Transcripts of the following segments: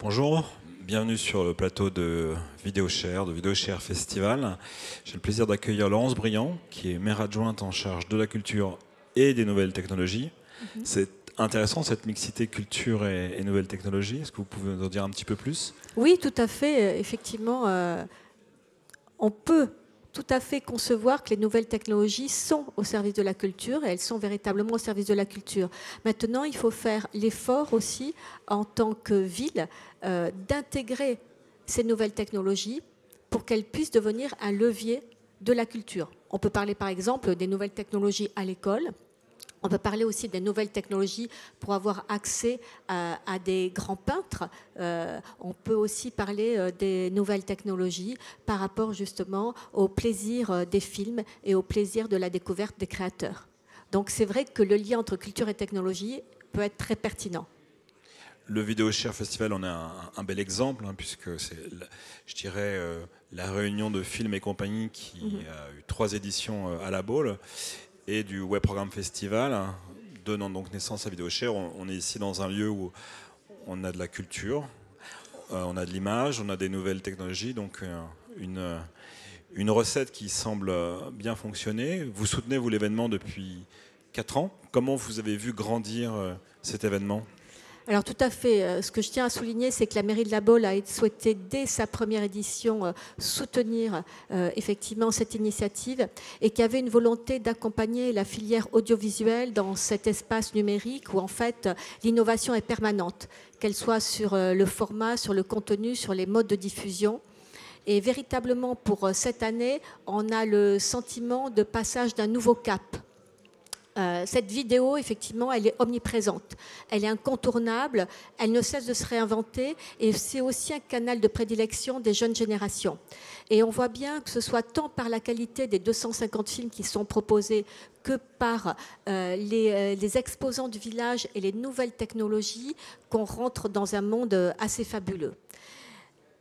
Bonjour, bienvenue sur le plateau de VideoShare Festival. J'ai le plaisir d'accueillir Laurence Briand, qui est maire adjointe en charge de la culture et des nouvelles technologies. C'est intéressant cette mixité culture et nouvelles technologies. Est-ce que vous pouvez nous en dire un petit peu plus? Oui, tout à fait. Effectivement, on peut tout à fait concevoir que les nouvelles technologies sont au service de la culture et elles sont véritablement au service de la culture. Maintenant, il faut faire l'effort aussi, en tant que ville, d'intégrer ces nouvelles technologies pour qu'elles puissent devenir un levier de la culture. On peut parler par exemple des nouvelles technologies à l'école. On peut parler aussi des nouvelles technologies pour avoir accès à des grands peintres. On peut aussi parler des nouvelles technologies par rapport justement au plaisir des films et au plaisir de la découverte des créateurs. Donc c'est vrai que le lien entre culture et technologie peut être très pertinent. Le VideoShare Festival en est un bel exemple, puisque c'est, je dirais, la réunion de films et compagnie qui a eu 3 éditions à la Baule, et du Web Programme Festival, donnant donc naissance à VideoShare. On est ici dans un lieu où on a de la culture, on a de l'image, on a des nouvelles technologies, donc une recette qui semble bien fonctionner. Vous soutenez, vous, l'événement depuis 4 ans. Comment vous avez vu grandir cet événement ? Alors tout à fait. Ce que je tiens à souligner, c'est que la mairie de La Baule a souhaité, dès sa première édition, soutenir effectivement cette initiative et qu'il y avait une volonté d'accompagner la filière audiovisuelle dans cet espace numérique où en fait l'innovation est permanente, qu'elle soit sur le format, sur le contenu, sur les modes de diffusion. Et véritablement pour cette année, on a le sentiment de passage d'un nouveau cap. Cette vidéo, effectivement, elle est omniprésente, elle est incontournable, elle ne cesse de se réinventer et c'est aussi un canal de prédilection des jeunes générations. Et on voit bien que ce soit tant par la qualité des 250 films qui sont proposés que par les exposants du village et les nouvelles technologies qu'on rentre dans un monde assez fabuleux.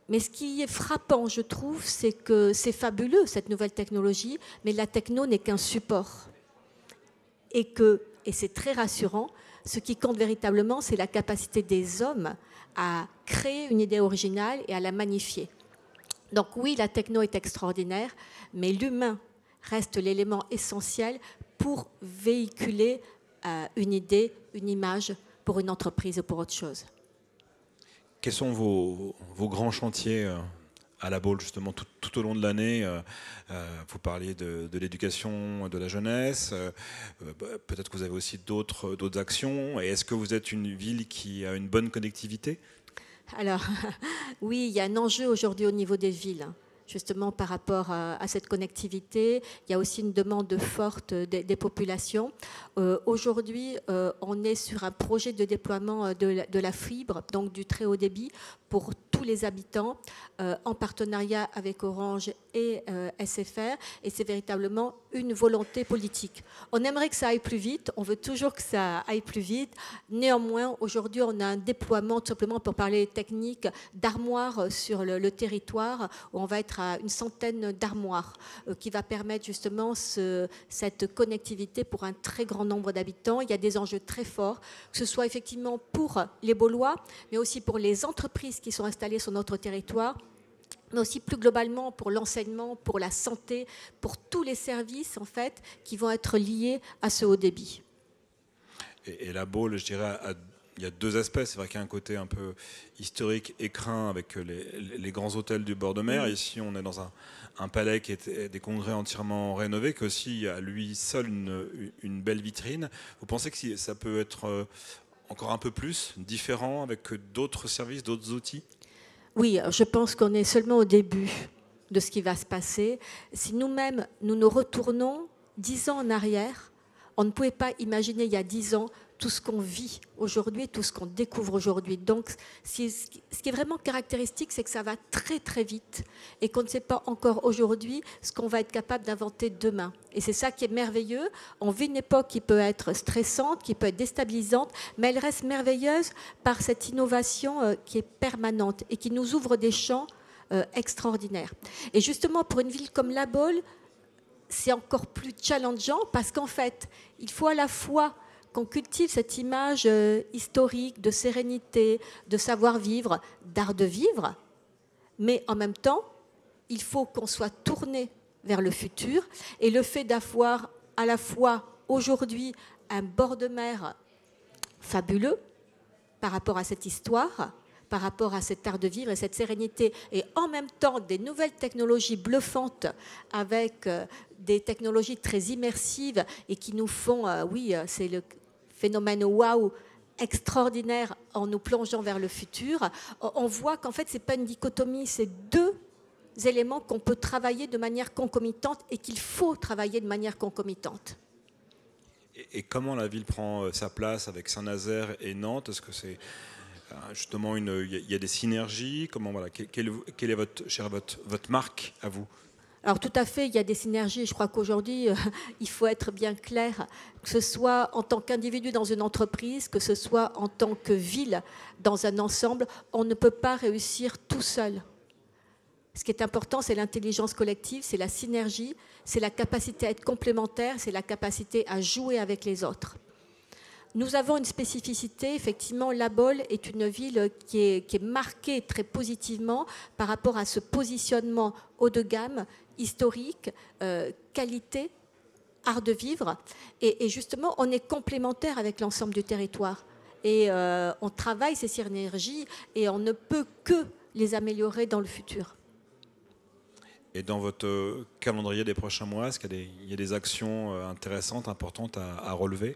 Mais ce qui est frappant, je trouve, c'est que c'est fabuleux, cette nouvelle technologie, mais la techno n'est qu'un support. Et c'est très rassurant, ce qui compte véritablement, c'est la capacité des hommes à créer une idée originale et à la magnifier. Donc oui, la techno est extraordinaire, mais l'humain reste l'élément essentiel pour véhiculer une idée, une image pour une entreprise ou pour autre chose. Quels sont vos grands chantiers à la Baule, justement, tout au long de l'année? Vous parliez de l'éducation de la jeunesse. Peut-être que vous avez aussi d'autres actions. Et est-ce que vous êtes une ville qui a une bonne connectivité? Alors, oui, il y a un enjeu aujourd'hui au niveau des villes, justement par rapport à cette connectivité. Il y a aussi une demande forte des populations. Aujourd'hui, on est sur un projet de déploiement de la fibre, donc du très haut débit, pour tous les habitants, en partenariat avec Orange et SFR, et c'est véritablement une volonté politique. On aimerait que ça aille plus vite, on veut toujours que ça aille plus vite. Néanmoins, aujourd'hui, on a un déploiement, tout simplement pour parler technique, d'armoires sur le territoire, où on va être à une centaine d'armoires, qui va permettre justement cette connectivité pour un très grand nombre d'habitants. Il y a des enjeux très forts, que ce soit effectivement pour les Baulois, mais aussi pour les entreprises qui sont installées sur notre territoire, mais aussi plus globalement pour l'enseignement, pour la santé, pour tous les services en fait qui vont être liés à ce haut débit. Et la Baule, je dirais, il y a 2 aspects. C'est vrai qu'il y a un côté un peu historique, écrin, avec les grands hôtels du bord de mer. Ici, on est dans un palais qui est des congrès entièrement rénovés, qui aussi à lui seul une belle vitrine. Vous pensez que ça peut être encore un peu plus différent avec d'autres services, d'autres outils? Oui, je pense qu'on est seulement au début de ce qui va se passer. Si nous-mêmes, nous nous retournons 10 ans en arrière, on ne pouvait pas imaginer il y a 10 ans tout ce qu'on vit aujourd'hui, tout ce qu'on découvre aujourd'hui. Donc, ce qui est vraiment caractéristique, c'est que ça va très très vite et qu'on ne sait pas encore aujourd'hui ce qu'on va être capable d'inventer demain. Et c'est ça qui est merveilleux. On vit une époque qui peut être stressante, qui peut être déstabilisante, mais elle reste merveilleuse par cette innovation qui est permanente et qui nous ouvre des champs extraordinaires. Et justement, pour une ville comme La Baule, c'est encore plus challengeant parce qu'en fait, il faut à la fois qu'on cultive cette image historique de sérénité, de savoir-vivre, d'art de vivre, mais en même temps, il faut qu'on soit tourné vers le futur, et le fait d'avoir à la fois aujourd'hui un bord de mer fabuleux par rapport à cette histoire, par rapport à cet art de vivre et cette sérénité, et en même temps des nouvelles technologies bluffantes avec des technologies très immersives et qui nous font, c'est le phénomène waouh extraordinaire en nous plongeant vers le futur. On voit qu'en fait, ce n'est pas une dichotomie, c'est deux éléments qu'on peut travailler de manière concomitante et qu'il faut travailler de manière concomitante. Et comment la ville prend sa place avec Saint-Nazaire et Nantes? Est-ce que c'est justement il y a des synergies? Comment, voilà, quelle est votre marque à vous? Alors tout à fait, il y a des synergies. Je crois qu'aujourd'hui, il faut être bien clair, que ce soit en tant qu'individu dans une entreprise, que ce soit en tant que ville dans un ensemble, on ne peut pas réussir tout seul. Ce qui est important, c'est l'intelligence collective, c'est la synergie, c'est la capacité à être complémentaire, c'est la capacité à jouer avec les autres. Nous avons une spécificité, effectivement, La Baule est une ville qui est marquée très positivement par rapport à ce positionnement haut de gamme, historique, qualité, art de vivre. Et justement, on est complémentaire avec l'ensemble du territoire. Et on travaille ces synergies et on ne peut que les améliorer dans le futur. Et dans votre calendrier des prochains mois, est-ce qu'il y a des actions intéressantes, importantes à relever?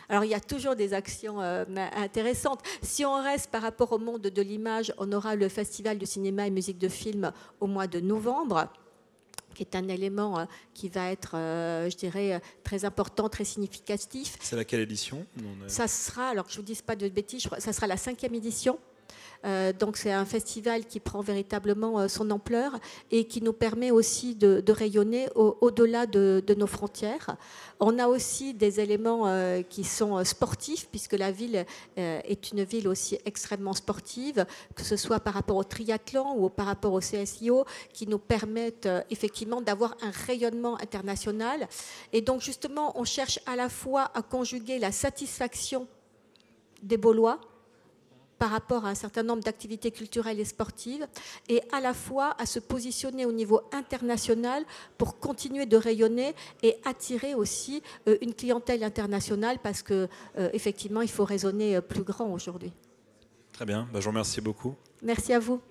Alors, il y a toujours des actions intéressantes. Si on reste par rapport au monde de l'image, on aura le Festival de cinéma et musique de film au mois de novembre, qui est un élément qui va être, je dirais, très important, très significatif. C'est laquelle édition? Ça sera, alors que je ne vous dise pas de bêtises, je crois, ça sera la 5e édition. Donc c'est un festival qui prend véritablement son ampleur et qui nous permet aussi de rayonner au-delà de nos frontières. On a aussi des éléments qui sont sportifs, puisque la ville est une ville aussi extrêmement sportive, que ce soit par rapport au triathlon ou par rapport au CSIO, qui nous permettent effectivement d'avoir un rayonnement international. Et donc justement, on cherche à la fois à conjuguer la satisfaction des Baulois par rapport à un certain nombre d'activités culturelles et sportives, et à la fois à se positionner au niveau international pour continuer de rayonner et attirer aussi une clientèle internationale, parce qu'effectivement, il faut raisonner plus grand aujourd'hui. Très bien, je vous remercie beaucoup. Merci à vous.